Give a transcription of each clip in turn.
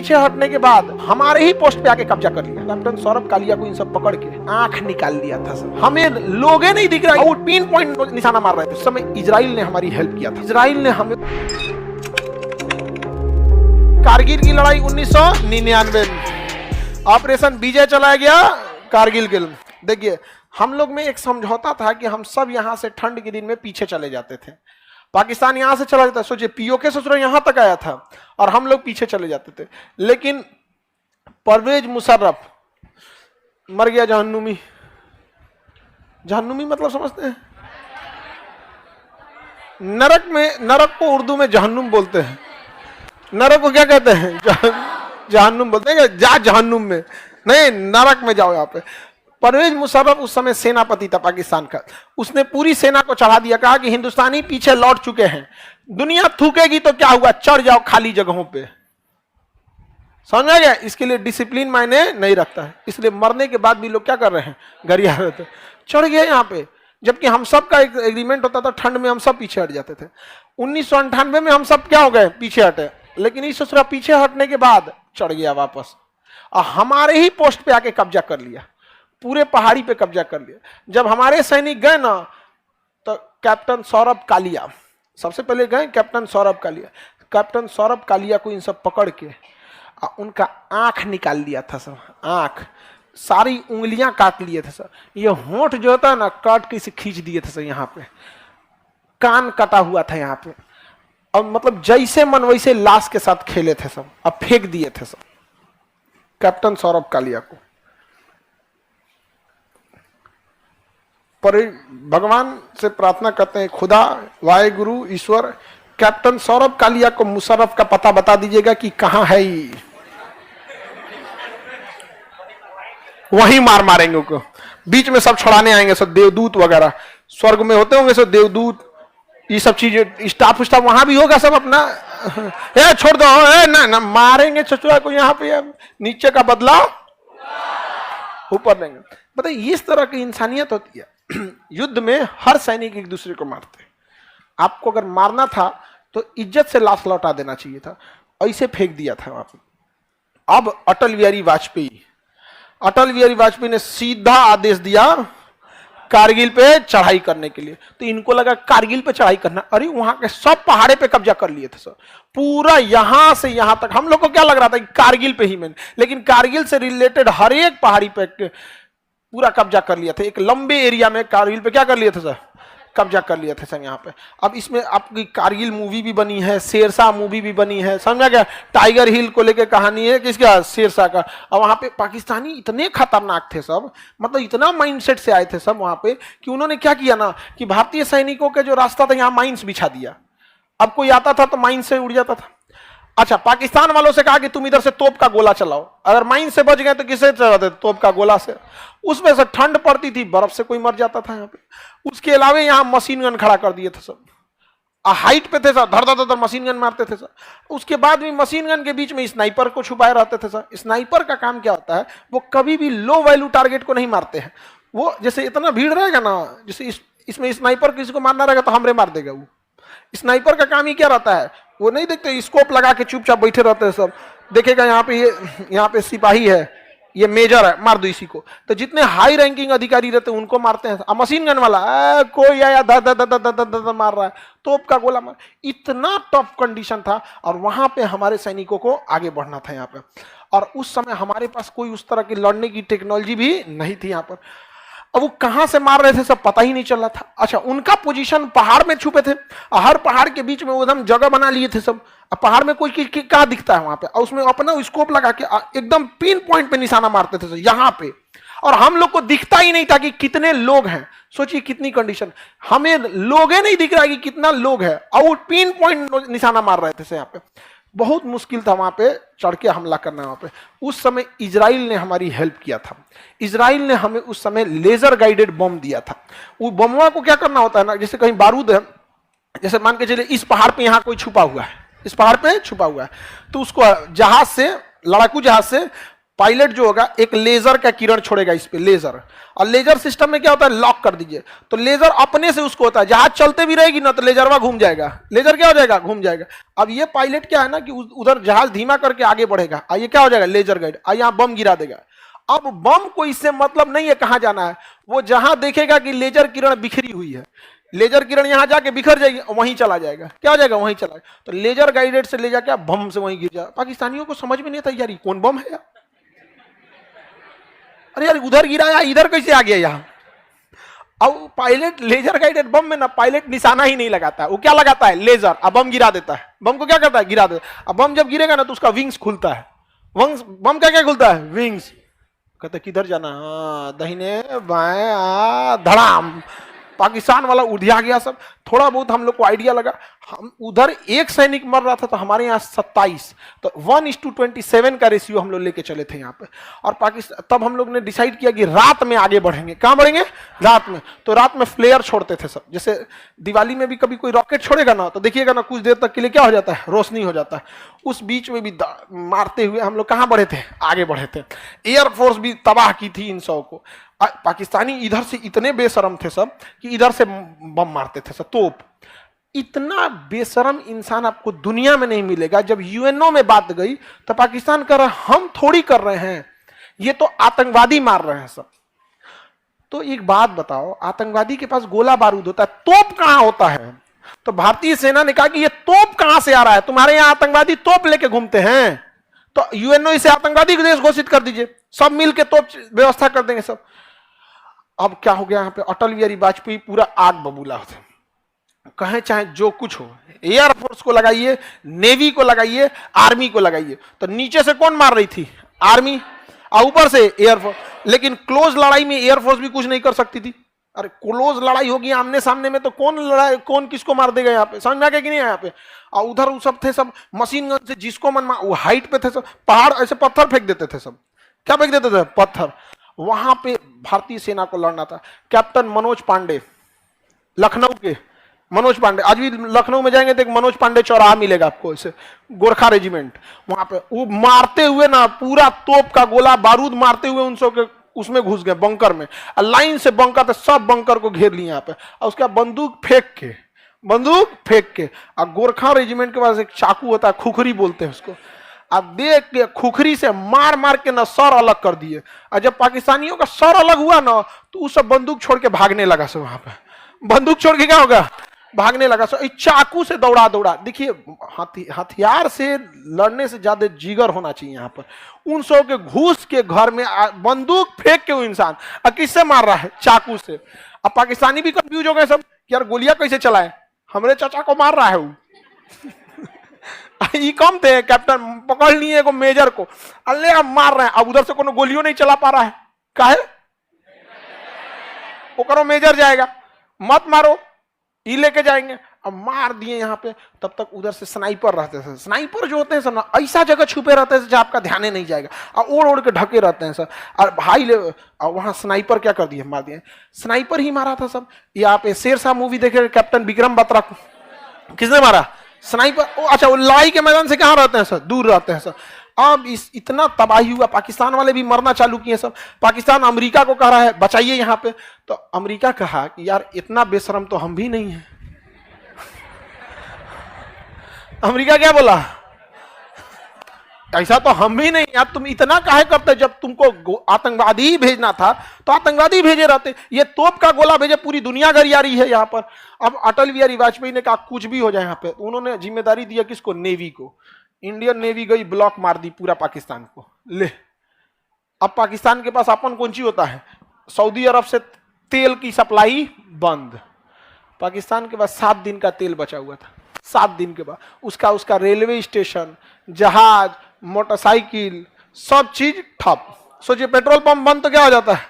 पीछे हटने के बाद हमारे ही पोस्ट पे आके कब्जा कर लिया। कैप्टन सौरभ कालिया को इन सब पकड़ के आंख निकाल दिया था सर। हमें लोगे नहीं दिख रहा, वो पिन पॉइंट निशाना मार रहे थे। उस समय इजराइल ने हमारी हेल्प किया था। इजराइल ने हमें कारगिल की लड़ाई 1999 ऑपरेशन विजय चलाया गया कारगिल के। देखिए हम लोग में एक समझौता था कि हम सब यहां से ठंड के दिन में पीछे चले जाते थे। पाकिस्तान यहां से चला जाता, सोचिए पीओके ससुर यहां तक आया था और हम लोग पीछे चले जाते थे। लेकिन परवेज मुशर्रफ मर गया जहन्नुमी। जहन्नुमी मतलब समझते हैं? नरक में, नरक को उर्दू में जहन्नुम बोलते हैं। नरक को क्या कहते हैं? जहन्नुम बोलते हैं। जा जहन्नुम में नहीं, नरक में जाओ। यहाँ पे परवेज मुशर्रफ उस समय सेनापति था पाकिस्तान का। उसने पूरी सेना को चढ़ा दिया, कहा कि हिंदुस्तानी पीछे लौट चुके हैं, दुनिया थूकेगी तो क्या हुआ, चढ़ जाओ खाली जगहों पे। समझ गया? इसके लिए डिसिप्लिन मायने नहीं रखता है। इसलिए मरने के बाद भी लोग क्या कर रहे हैं, गरिया रहे थे, चढ़ गए यहाँ पे। जबकि हम सब का एक एग्रीमेंट होता था, ठंड में हम सब पीछे हट जाते थे। 1998 में हम सब क्या हो गए, पीछे हटे। लेकिन इस ससुरा पीछे हटने के बाद चढ़ गया वापस और हमारे ही पोस्ट पे आके कब्जा कर लिया, पूरे पहाड़ी पे कब्जा कर लिया। जब हमारे सैनिक गए ना तो कैप्टन सौरभ कालिया सबसे पहले गए। कैप्टन सौरभ कालिया, कैप्टन सौरभ कालिया को इन सब पकड़ के उनका आंख निकाल दिया था सर। आंख, सारी उंगलियां काट लिए थे सर। ये होंठ जो होता है ना, काट के इसे खींच दिए थे सर। यहाँ पे कान कटा हुआ था यहाँ पे, और मतलब जैसे मन वैसे लाश के साथ खेले थे सब, अब फेंक दिए थे सब कैप्टन सौरभ कालिया को। पर भगवान से प्रार्थना करते हैं, खुदा वाहेगुरु ईश्वर कैप्टन सौरभ कालिया को मुशर्रफ का पता बता दीजिएगा कि कहां है ये, वहीं मारेंगे उनको। बीच में सब छुड़ाने आएंगे सब, देवदूत वगैरह स्वर्ग में होते होंगे सब देवदूत, ये सब चीजें, स्टाफ वहां भी होगा सब अपना। ए छोड़ दो, ए ना ना, मारेंगे चचुरा को यहाँ पे, नीचे का बदला ऊपर देंगे। बताइए इस तरह की इंसानियत होती है। युद्ध में हर सैनिक एक दूसरे को मारते हैं। आपको अगर मारना था तो इज्जत से लाश लौटा देना चाहिए था, ऐसे फेंक दिया था वहां पे। अब अटल बिहारी वाजपेयी ने सीधा आदेश दिया कारगिल पे चढ़ाई करने के लिए। तो इनको लगा कारगिल पे चढ़ाई करना, अरे वहां के सब पहाड़े पे कब्जा कर लिए थे सर, पूरा यहां से यहां तक। हम लोग को क्या लग रहा था कि कारगिल पे ही मैंने, लेकिन कारगिल से रिलेटेड हर एक पहाड़ी पे पूरा कब्जा कर लिया था। एक लंबे एरिया में कारगिल पे क्या कर लिए थे सर, कब्जा कर लिया था सर यहाँ पे। अब इसमें आपकी कारगिल मूवी भी बनी है, शेरशाह मूवी भी बनी है, समझा क्या? टाइगर हिल को लेकर कहानी है किसका, शेरशाह का। और वहां पे पाकिस्तानी इतने खतरनाक थे सब, मतलब इतना माइंडसेट से आए थे सब वहां पे कि उन्होंने क्या किया ना कि भारतीय सैनिकों के जो रास्ता था यहाँ माइंस बिछा दिया। अब कोई आता था तो माइंस से उड़ जाता था। अच्छा, पाकिस्तान वालों से कहा कि तुम इधर से तोप का गोला चलाओ, अगर माइन से बच गए तो किससे चलाते? तोप का गोला से। उसमें से ठंड पड़ती थी, बर्फ से कोई मर जाता था यहाँ पे। उसके अलावा यहाँ मशीन गन खड़ा कर दिए थे सब, हाइट पे थे सर, धर धर धर मशीन गन मारते थे सर। उसके बाद भी मशीन गन के बीच में स्नाइपर को छुपाए रहते थे सर। स्नाइपर का काम क्या होता है, वो कभी भी लो वैल्यू टारगेट को नहीं मारते हैं। वो जैसे इतना भीड़ रहेगा ना, जैसे इसमें स्नाइपर किसी को मारना रहेगा तो हमरे मार देगा। वो स्नाइपर का काम ही क्या रहता है, वो नहीं देखते, स्कोप लगा के चुपचाप बैठे रहते हैं सब, देखेगा यहाँ पे सिपाही है, ये मेजर है, मार दो इसी को। तो जितने हाई रैंकिंग अधिकारी रहते हैं उनको मारते हैं। अब मशीन गन वाला कोई आया धर धर धर धर धर मार रहा है, तोप का गोला मार। इतना टफ कंडीशन था और वहां पे हमारे सैनिकों को आगे बढ़ना था यहाँ पे। और उस समय हमारे पास कोई उस तरह की लड़ने की टेक्नोलॉजी भी नहीं थी यहाँ पर। अब वो कहां से मार रहे थे सब पता ही नहीं चल रहा था। अच्छा, उनका पोजीशन पहाड़ में छुपे थे, हर पहाड़ के बीच में एकदम जगह बना लिए थे सब। अब पहाड़ में कोई कहाँ दिखता है वहां पे, और उसमें अपना स्कोप लगा के एकदम पिन पॉइंट पे निशाना मारते थे यहाँ पे। और हम लोग को दिखता ही नहीं था कि कितने लोग हैं। सोचिए कितनी कंडीशन, हमें लोगे नहीं दिख रहा कि कितना लोग है, और पिन पॉइंट निशाना मार रहे थे यहाँ पे। बहुत मुश्किल था वहां पे चढ़ के हमला करना। वहां पे उस समय इजराइल ने हमारी हेल्प किया था। इजराइल ने हमें उस समय लेजर गाइडेड बम दिया था। वो बमवा को क्या करना होता है ना, जैसे कहीं बारूद है, जैसे मान के चलिए इस पहाड़ पे यहाँ कोई छुपा हुआ है, इस पहाड़ पे छुपा हुआ है, तो उसको जहाज से, लड़ाकू जहाज से पायलट जो होगा एक लेजर का किरण छोड़ेगा इस पे, लेजर। और लेजर सिस्टम में क्या होता है, लॉक कर दीजिए तो लेजर अपने से उसको होता है, जहाज चलते भी रहेगी ना तो लेजरवा घूम जाएगा, लेजर क्या हो जाएगा, घूम जाएगा। अब ये पायलट क्या है ना कि उधर जहाज धीमा करके आगे बढ़ेगा, ये क्या हो जाएगा, लेजर गाइड, यहाँ बम गिरा देगा। अब बम को इससे मतलब नहीं है कहां जाना है, वो जहां देखेगा कि लेजर किरण बिखरी हुई है, लेजर किरण यहां जाके बिखर जाएगी, वहीं चला जाएगा, क्या हो जाएगा, वहीं चला जाएगा। तो लेजर गाइडेड से ले जाके बम से वहीं गिर जाए। पाकिस्तानियों को समझ में नहीं था यार कौन बम है यार, अरे यार उधर गिराया इधर कैसे आ गया यहाँ। अब पायलट लेजर गाइडेड बम में ना पायलट निशाना ही नहीं लगाता है, वो क्या लगाता है, लेजर, अब बम गिरा देता है। बम को क्या करता है, गिरा देता है। अब बम जब गिरेगा ना तो उसका विंग्स खुलता है, बम का क्या खुलता है, विंग्स। कहते किधर जाना, दाहिने बाएं, धड़ाम, पाकिस्तान वाला उधिया गया सब। थोड़ा बहुत हम लोग को आइडिया लगा, हम उधर एक सैनिक मर रहा था तो हमारे यहाँ 27, तो 1:27 का रेशियो हम लोग लेके चले थे यहाँ पे। और पाकिस्तान तब हम लोग ने डिसाइड किया कि रात में आगे बढ़ेंगे। कहाँ बढ़ेंगे, रात में। तो रात में फ्लेयर छोड़ते थे सब, जैसे दिवाली में भी कभी कोई रॉकेट छोड़ेगा ना तो देखिएगा ना कुछ देर तक के लिए क्या हो जाता है, रोशनी हो जाता है। उस बीच में भी मारते हुए हम लोग कहाँ बढ़े थे, आगे बढ़े थे। एयरफोर्स भी तबाह की थी इन 100 को। पाकिस्तानी इधर से इतने बेशरम थे सब कि इधर से बम मारते थे सब, तोप। इतना बेशरम इंसान आपको दुनिया में नहीं मिलेगा। जब यूएनओ में बात गई तो पाकिस्तान कर रहा हम थोड़ी कर रहे हैं, ये तो आतंकवादी मार रहे हैं सब। तो एक बात बताओ, आतंकवादी के पास गोला बारूद होता है, तोप कहां होता है? तो भारतीय सेना ने कहा कि ये तोप कहां से आ रहा है, तुम्हारे यहां आतंकवादी तोप लेके घूमते हैं, तो यूएनओ इसे आतंकवादी देश घोषित कर दीजिए, सब मिलकर तोप व्यवस्था कर देंगे सब। अब क्या हो गया यहाँ पे, अटल बिहारी वाजपेयी पूरा आग बबूला होता, कहे चाहे जो कुछ हो, एयरफोर्स को लगाइए, नेवी को लगाइए, आर्मी को लगाइए। तो नीचे से कौन मार रही थी, आर्मी, और ऊपर से एयरफोर्स। लेकिन क्लोज लड़ाई में एयरफोर्स भी कुछ नहीं कर सकती थी। अरे क्लोज लड़ाई होगी आमने सामने में तो कौन लड़ाई, कौन किसको मार देगा यहाँ पे, समझ में आ गया कि नहीं यहाँ पे। और उधर सब थे सब मशीन गन से, जिसको मन वो हाइट पे थे सब, पहाड़ ऐसे पत्थर फेंक देते थे सब, क्या फेंक देते थे, पत्थर। वहां पे भारतीय सेना को लड़ना था। कैप्टन मनोज पांडे, लखनऊ के मनोज पांडे, आज भी लखनऊ में जाएंगे तो एक मनोज पांडे चौराहा मिलेगा आपको, ऐसे गोरखा रेजिमेंट, वहां पे वो मारते हुए ना पूरा तोप का गोला बारूद मारते हुए उन सब के उसमें घुस गए बंकर में। लाइन से बंकर थे, सब बंकर को घेर लिए यहाँ पे, और उसका बंदूक फेंक के और गोरखा रेजिमेंट के पास एक चाकू होता है, खुखरी बोलते हैं उसको, अब देख के खुखरी से मार मार के ना सर अलग कर दिए। और जब पाकिस्तानियों का सर अलग हुआ ना तो उस सब बंदूक छोड़ के भागने लगा सब, वहां पे बंदूक छोड़ के क्या होगा, भागने लगा सब। चाकू से दौड़ा देखिए, हथियार से लड़ने से ज्यादा जिगर होना चाहिए यहाँ पर। उन सौ के घुस के घर में बंदूक फेंक के वो इंसान और किससे मार रहा है, चाकू से। अब पाकिस्तानी भी कंफ्यूज हो गए सब कि यार गोलियां कैसे चलाए, हमारे चाचा को मार रहा है वो। ये कम थे, कैप्टन पकड़ लिए एगो मेजर को, अल्ले मार रहे हैं। अब उधर से कोनो गोलियों नहीं चला पा रहा है, काहे, वो करो मेजर जाएगा, मत मारो, ये लेके जाएंगे। अब मार दिए यहाँ पे। तब तक उधर से स्नाइपर रहते थे, स्नाइपर जो होते हैं सब ना ऐसा जगह छुपे रहते हैं जहाँ आपका ध्यान ही नहीं जाएगा, और ओढ़ के ढके रहते हैं सब। और भाई ले वहां स्नाइपर क्या कर दिए, मार दिए, स्नाइपर ही मारा था सब। यहाँ पे शेरशाह मूवी देखे, कैप्टन विक्रम बत्रा को किसने मारा, स्नाइपर। अच्छा, वो लड़ाई के मैदान से कहाँ रहते हैं सर, दूर रहते हैं सर। अब इतना तबाही हुआ, पाकिस्तान वाले भी मरना चालू किए सब। पाकिस्तान अमेरिका को कह रहा है बचाइए यहाँ पे, तो अमेरिका कहा कि यार इतना बेशरम तो हम भी नहीं है। अमेरिका क्या बोला, ऐसा तो हम भी नहीं यार, तुम इतना काहे करते, जब तुमको आतंकवादी ही भेजना था तो आतंकवादी भेजे रहते, ये तोप का गोला भेजे, पूरी दुनिया गरियारी है यहाँ पर। अब अटल बिहारी वाजपेयी ने कहा कुछ भी हो जाए यहाँ पे, उन्होंने जिम्मेदारी दिया किसको, नेवी को। इंडियन नेवी गई, ब्लॉक मार दी पूरा पाकिस्तान को। ले अब पाकिस्तान के पास अपन कौन सी होता है, सऊदी अरब से तेल की सप्लाई बंद। पाकिस्तान के पास 7 दिन का तेल बचा हुआ था, 7 दिन के बाद उसका रेलवे स्टेशन, जहाज, मोटरसाइकिल, सब चीज ठप। सोचिए पेट्रोल पंप बंद तो क्या हो जाता है,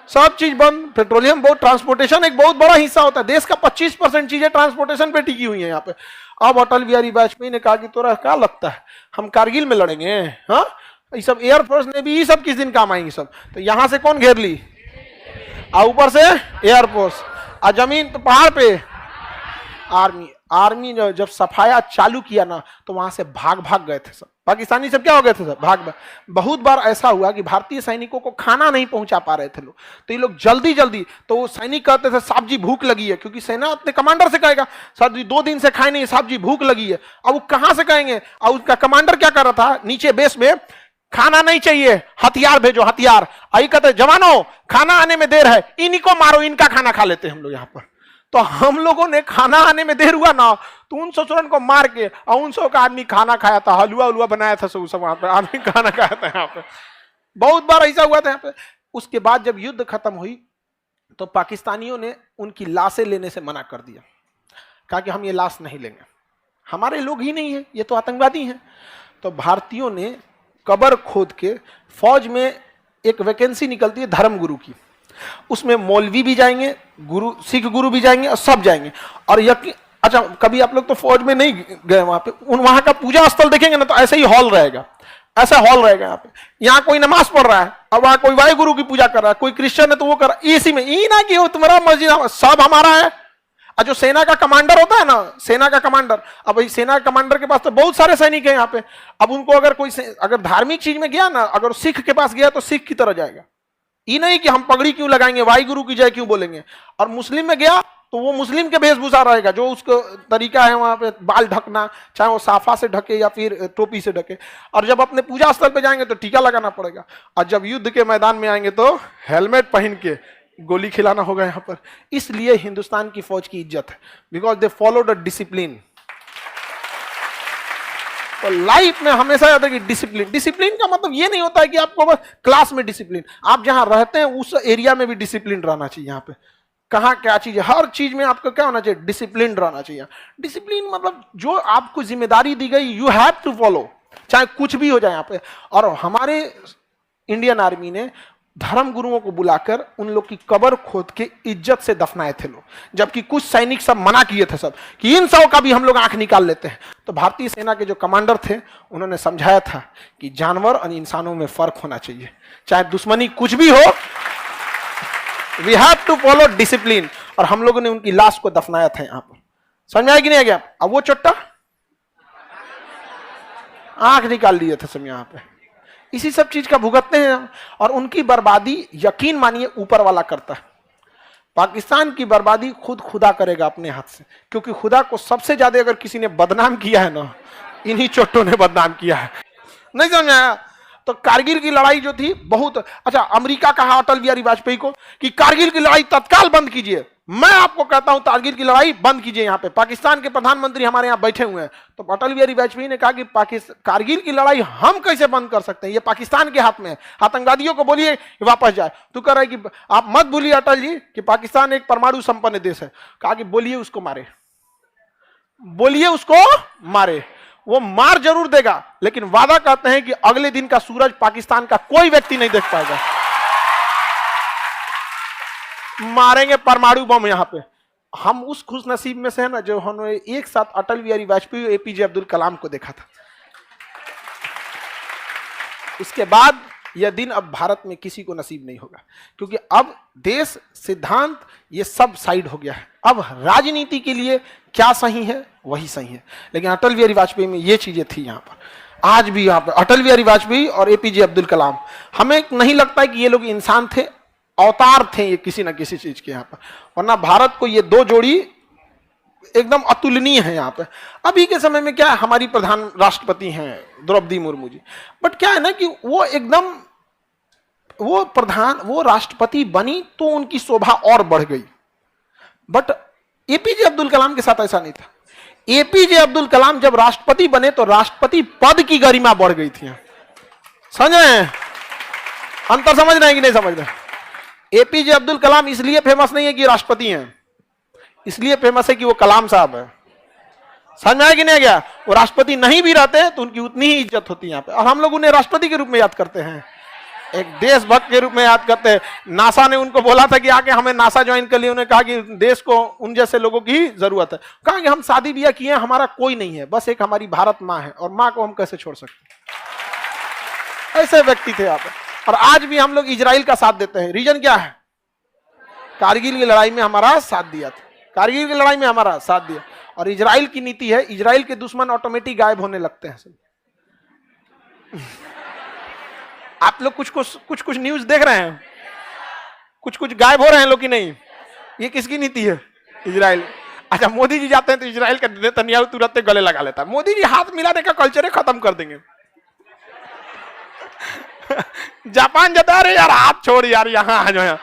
सब चीज बंद। पेट्रोलियम बहुत, ट्रांसपोर्टेशन एक बहुत बड़ा हिस्सा होता है देश का, 25% चीजें ट्रांसपोर्टेशन पे टिकी हुई है यहाँ पे। अब अटल बिहारी वाजपेयी ने कहा कि तोरा क्या लगता है हम कारगिल में लड़ेंगे, हाँ, ये सब एयरफोर्स ने भी, ये सब किस दिन काम आएंगे सब। तो यहां से कौन घेर ली, और ऊपर से एयरफोर्स, और जमीन तो पहाड़ पे आर्मी। आर्मी ने जब सफाया चालू किया ना तो वहां से भाग भाग गए थे सब, पाकिस्तानी सब क्या हो गए थे सब, भाग भाग। बहुत बार ऐसा हुआ कि भारतीय सैनिकों को खाना नहीं पहुंचा पा रहे थे लोग, तो ये लोग जल्दी जल्दी, तो वो सैनिक कहते थे साहब जी भूख लगी है, क्योंकि सेना अपने कमांडर से कहेगा साहब जी 2 दिन से खाए नहीं, साहब जी भूख लगी है। अब वो कहां से कहेंगे, और उसका कमांडर क्या कर रहा था नीचे बेस में, खाना नहीं चाहिए, हथियार भेजो हथियार। आई कहते जवानों खाना आने में देर है, इन्हीं को मारो, इनका खाना खा लेते हैं हम लोग यहाँ पर। तो हम लोगों ने खाना आने में देर हुआ ना तो उन ससुरन को मार के, और 100 का आदमी खाना खाया था, हलवा उलवा बनाया था सब वहां पे, आदमी खाना खाया था यहाँ पे। बहुत बार ऐसा हुआ था यहाँ पे। उसके बाद जब युद्ध खत्म हुई तो पाकिस्तानियों ने उनकी लाशें लेने से मना कर दिया, कहा कि हम ये लाश नहीं लेंगे, हमारे लोग ही नहीं है, ये तो आतंकवादी हैं। तो भारतीयों ने कब्र खोद के, फौज में एक वैकेंसी निकलती है धर्मगुरु की, उसमें मौलवी भी जाएंगे, गुरु सिख गुरु भी जाएंगे और सब जाएंगे। और यकीन, अच्छा कभी आप लोग तो फौज में नहीं गए वहां पे, वहां का पूजा स्थल देखेंगे ना तो ऐसे ही हॉल रहेगा, ऐसा हॉल रहेगा यहाँ पे। यहाँ कोई नमाज पढ़ रहा है और वहां कोई वाहे गुरु की पूजा कर रहा है, कोई क्रिश्चियन है तो वो कर रहा है, इसी में ई ना कि वो तुम्हारा मस्जिद सब हमारा है। और जो सेना का कमांडर होता है ना, सेना का कमांडर, अब सेना के कमांडर के पास तो बहुत सारे सैनिक हैं यहाँ पे। अब उनको अगर कोई अगर धार्मिक चीज में गया ना, अगर सिख के पास गया तो सिख की तरह जाएगा, ये नहीं कि हम पगड़ी क्यों लगाएंगे, वाई गुरु की जय क्यों बोलेंगे। और मुस्लिम में गया तो वो मुस्लिम के वेशभूषा रहेगा, जो उसको तरीका है वहां पे बाल ढकना, चाहे वो साफा से ढके या फिर टोपी से ढके। और जब अपने पूजा स्थल पे जाएंगे तो टीका लगाना पड़ेगा, और जब युद्ध के मैदान में आएंगे तो हेलमेट पहन के गोली खिलाना होगा यहाँ पर। इसलिए हिंदुस्तान की फौज की इज्जत है, because they follow the discipline. तो लाइफ में हमेशा याद है कि डिसिप्लिन, डिसिप्लिन का मतलब ये नहीं होता है कि आपको बस क्लास में डिसिप्लिन, आप जहां रहते हैं उस एरिया में भी डिसिप्लिन रहना चाहिए। यहाँ पे कहाँ क्या चीज है, हर चीज में आपको क्या होना चाहिए, डिसिप्लिन रहना चाहिए। डिसिप्लिन मतलब जो आपको जिम्मेदारी दी गई यू हैव टू फॉलो, चाहे कुछ भी हो जाए यहाँ पे। और हमारे इंडियन आर्मी ने धर्म गुरुओं को बुलाकर उन लोग की कब्र खोद के इज्जत से दफनाए थे लोग, जबकि कुछ सैनिक सब मना किए थे सब कि इन सब का भी हम लोग आंख निकाल लेते हैं। तो भारतीय सेना के जो कमांडर थे उन्होंने समझाया था कि जानवर और इंसानों में फर्क होना चाहिए, चाहे दुश्मनी कुछ भी हो, we have to follow discipline. और हम लोगों ने उनकी लाश को दफनाया था यहाँ पर, समझ में आया कि नहीं आ गया। अब वो चट्टा आंख निकाल लिए थे सब यहाँ पे, इसी सब चीज का भुगतते हैं। और उनकी बर्बादी यकीन मानिए ऊपर वाला करता है। पाकिस्तान की बर्बादी खुद खुदा करेगा अपने हाथ से, क्योंकि खुदा को सबसे ज्यादा अगर किसी ने बदनाम किया है ना, इन्हीं चोटों ने बदनाम किया है। नहीं समझ आया। तो कारगिल की लड़ाई जो थी बहुत अच्छा, अमेरिका कहा अटल बिहारी वाजपेयी को कि कारगिल की लड़ाई तत्काल बंद कीजिए। मैं आपको कहता हूं कारगिल की लड़ाई बंद कीजिए। यहाँ पे पाकिस्तान के प्रधानमंत्री हमारे यहाँ बैठे हुए हैं, तो अटल बिहारी वाजपेयी ने कहा कि कारगिल की लड़ाई हम कैसे बंद कर सकते हैं, ये पाकिस्तान के हाथ में है, आतंकवादियों को बोलिए वापस जाए। तो कह रहा है कि आप मत भूलिए अटल जी कि पाकिस्तान एक परमाणु संपन्न देश है। कहा कि बोलिए उसको मारे, बोलिए उसको मारे, वो मार जरूर देगा, लेकिन वादा करते हैं कि अगले दिन का सूरज पाकिस्तान का कोई व्यक्ति नहीं देख पाएगा। मारेंगे परमाणु बम यहाँ पे। हम उस खुश नसीब में से है ना जो हमने एक साथ अटल बिहारी वाजपेयी और एपीजे अब्दुल कलाम को देखा था। उसके बाद यह दिन अब भारत में किसी को नसीब नहीं होगा, क्योंकि अब देश सिद्धांत ये सब साइड हो गया है। अब राजनीति के लिए क्या सही है वही सही है, लेकिन अटल बिहारी वाजपेयी में ये चीजें थी। यहाँ पर आज भी यहाँ पर अटल बिहारी वाजपेयी और एपीजे अब्दुल कलाम, हमें नहीं लगता है कि ये लोग इंसान थे, अवतार थे ये किसी ना किसी चीज के यहाँ पर। वरना भारत को ये दो जोड़ी एकदम अतुलनीय है यहाँ पे। अभी के समय में क्या है, हमारी प्रधान राष्ट्रपति हैं द्रौपदी मुर्मू जी, बट क्या है ना कि वो एकदम वो राष्ट्रपति बनी तो उनकी शोभा और बढ़ गई। बट एपीजे अब्दुल कलाम के साथ ऐसा नहीं था। एपीजे अब्दुल कलाम जब राष्ट्रपति बने तो राष्ट्रपति पद की गरिमा बढ़ गई थी। समझ रहे हैं अंतर, समझ रहे हैं कि नहीं समझ रहे। एपीजे अब्दुल कलाम इसलिए फेमस नहीं है कि राष्ट्रपति हैं, इसलिए फेमस है कि वो कलाम साहब है। समझ में आया कि नहीं गया। वो राष्ट्रपति नहीं भी रहते हैं तो उनकी उतनी ही इज्जत होती है यहाँ पे, और हम लोग उन्हें राष्ट्रपति के रूप में याद करते हैं, एक देशभक्त के रूप में याद करते हैं। नासा ने उनको बोला था कि आके हमें नासा ज्वाइन कर लिए, उन्होंने कहा कि देश को उन जैसे लोगों की जरूरत है। कहा कि हम शादी ब्याह किए, हमारा कोई नहीं है, बस एक हमारी भारत माँ है, और माँ को हम कैसे छोड़ सकते। ऐसे व्यक्ति थे यहाँ पे। और आज भी हम लोग इजराइल का साथ देते हैं। रीजन क्या है, कारगिल की लड़ाई में हमारा साथ दिया था, कारगिल की लड़ाई में हमारा साथ दिया। और इजराइल की नीति है, इजराइल के दुश्मन ऑटोमेटिक गायब होने लगते हैं सब। आप लोग कुछ न्यूज देख रहे हैं, कुछ गायब हो रहे हैं लोग कि नहीं? ये किसकी नीति है? इजराइल। अच्छा, मोदी जी जाते हैं तो इजराइल का नेतन्याहू तुरंत गले लगा लेता है। मोदी जी हाथ मिलाने का कल्चर खत्म कर देंगे। जापान जाता है, अरे यार हाथ छोड़ यार, यहाँ आ जाओ।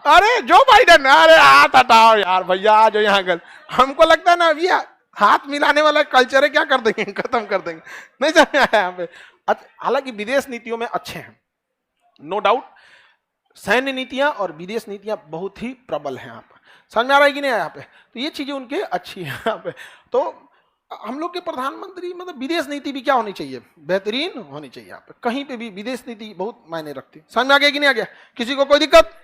अरे जो बाइडेन, अरे हाथ हटाओ यार भैया, आ जाओ यहाँ गल। हमको लगता है ना अभी हाथ मिलाने वाला कल्चर है, क्या कर देंगे, खत्म कर देंगे। नहीं समझ आया यहाँ पे। हालांकि विदेश नीतियों में अच्छे हैं, नो डाउट। सैन्य नीतियां और विदेश नीतियां बहुत ही प्रबल हैं यहाँ पर। समझ में आ रहा है कि नहीं यहाँ पे? तो ये चीजें उनके अच्छी हैं यहाँ पे। तो हम लोग के प्रधानमंत्री मतलब विदेश नीति भी क्या होनी चाहिए? बेहतरीन होनी चाहिए। यहाँ पे कहीं पे भी विदेश नीति बहुत मायने रखती है। समझ में आ गया कि नहीं आ गया? किसी को कोई दिक्कत?